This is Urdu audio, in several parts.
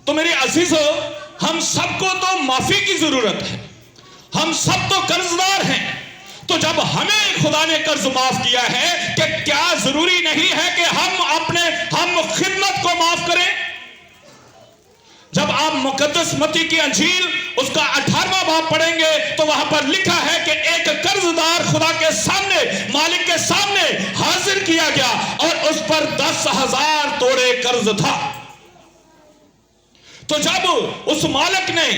تو میرے عزیزو، ہم سب کو تو معافی کی ضرورت ہے، ہم سب تو قرضدار ہیں. تو جب ہمیں خدا نے قرض معاف کیا ہے کہ کیا ضروری نہیں ہے کہ ہم خدمت کو معاف کریں؟ جب آپ مقدس متی کی انجیل اس کا 18واں باب پڑھیں گے تو وہاں پر لکھا ہے کہ ایک قرضدار خدا کے سامنے، مالک کے سامنے حاضر کیا گیا اور اس پر 10,000 توڑے قرض تھا. تو جب اس مالک نے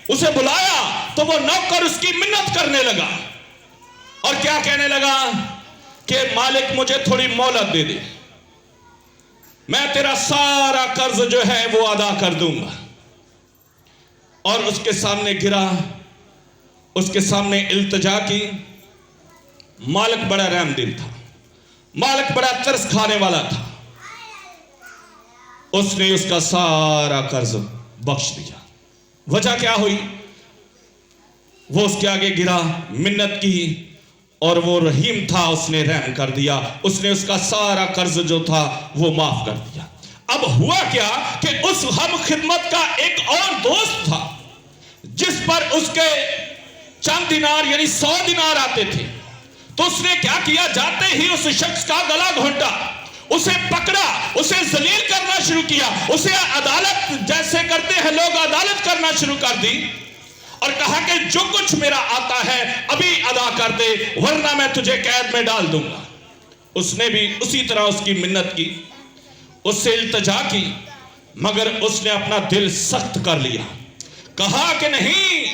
اسے بلایا تو وہ نوکر اس کی منت کرنے لگا اور کیا کہنے لگا کہ مالک مجھے تھوڑی مہلت دے دے، میں تیرا سارا قرض جو ہے وہ ادا کر دوں گا. اور اس کے سامنے گرا، اس کے سامنے التجا کی. مالک بڑا رحم دل تھا، مالک بڑا ترس کھانے والا تھا. اس نے اس کا سارا قرض بخش دیا. وجہ کیا ہوئی؟ وہ اس کے آگے گرا، منت کی، اور وہ رحیم تھا، اس نے رحم کر دیا. اس نے اس کا سارا قرض جو تھا وہ معاف کر دیا. اب ہوا کیا کہ اس ہم خدمت کا ایک اور دوست تھا جس پر اس کے چند دینار یعنی 100 دینار آتے تھے. تو اس نے کیا کیا؟ جاتے ہی اس شخص کا گلا گھونٹا، اسے پکڑا، اسے ذلیل کرنا شروع کیا، اسے عدالت جیسے کرتے ہیں لوگ عدالت کرنا شروع کر دی اور کہا کہ جو کچھ میرا آتا ہے ابھی ادا کر دے ورنہ میں تجھے قید میں ڈال دوں گا. اس نے بھی اسی طرح اس کی منت کی، اس سے التجا کی، مگر اس نے اپنا دل سخت کر لیا. کہا کہ نہیں،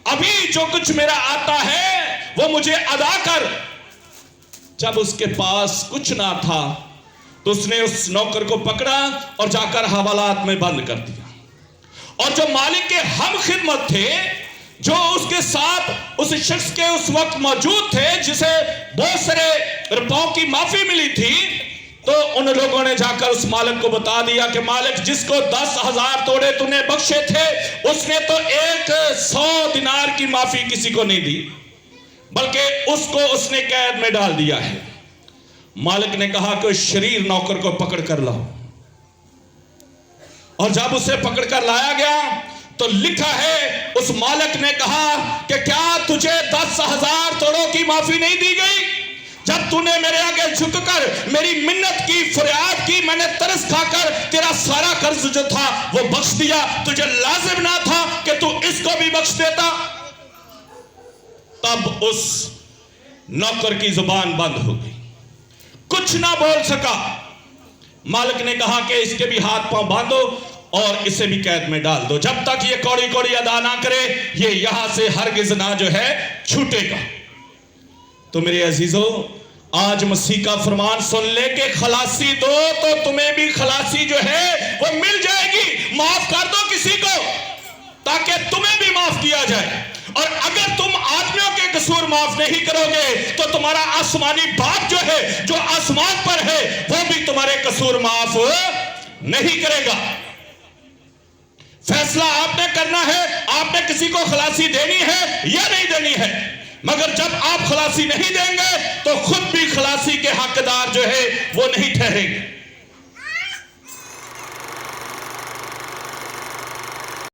ابھی جو کچھ میرا آتا ہے وہ مجھے ادا کر. جب اس کے پاس کچھ نہ تھا تو اس نے اس نوکر کو پکڑا اور جا کر حوالات میں بند کر دیا. اور جو مالک کے ہم خدمت تھے، جو اس کے ساتھ اس شخص کے اس وقت موجود تھے جسے بہت سارے روپوں کی معافی ملی تھی، تو ان لوگوں نے جا کر اس مالک کو بتا دیا کہ مالک جس کو 10,000 توڑے تو نے بخشے تھے اس نے تو 100 دینار کی معافی کسی کو نہیں دی، بلکہ اس کو اس نے قید میں ڈال دیا ہے. مالک نے کہا کہ اس شریر نوکر کو پکڑ کر لاؤ. اور جب اسے پکڑ کر لایا گیا تو لکھا ہے اس مالک نے کہا کہ کیا تجھے 10,000 توڑوں کی معافی نہیں دی گئی؟ جب تو نے میرے آگے جھک کر میری منت کی، فریاد کی، میں نے ترس کھا کر تیرا سارا قرض جو تھا وہ بخش دیا. تجھے لازم نہ تھا کہ تو اس کو بھی بخش دیتا؟ تب اس نوکر کی زبان بند ہو گئی، کچھ نہ بول سکا. مالک نے کہا کہ اس کے بھی ہاتھ پاؤں باندھو اور اسے بھی قید میں ڈال دو، جب تک یہ کوڑی کوڑی ادا نہ کرے یہ یہاں سے ہرگز نہ جو ہے چھوٹے گا. تو میرے عزیزو، آج مسیح کا فرمان سن لے کہ خلاصی دو تو تمہیں بھی خلاصی جو ہے وہ مل جائے گی. معاف کر دو کسی کو تاکہ تمہیں بھی معاف کیا جائے. اور اگر تم آدمیوں کے قصور معاف نہیں کرو گے تو تمہارا آسمانی باپ جو ہے، جو آسمان پر ہے، وہ بھی تمہارے قصور معاف نہیں کرے گا. فیصلہ آپ نے کرنا ہے، آپ نے کسی کو خلاصی دینی ہے یا نہیں دینی ہے. مگر جب آپ خلاصی نہیں دیں گے تو خود بھی خلاصی کے حقدار جو ہے وہ نہیں ٹھہریں گے.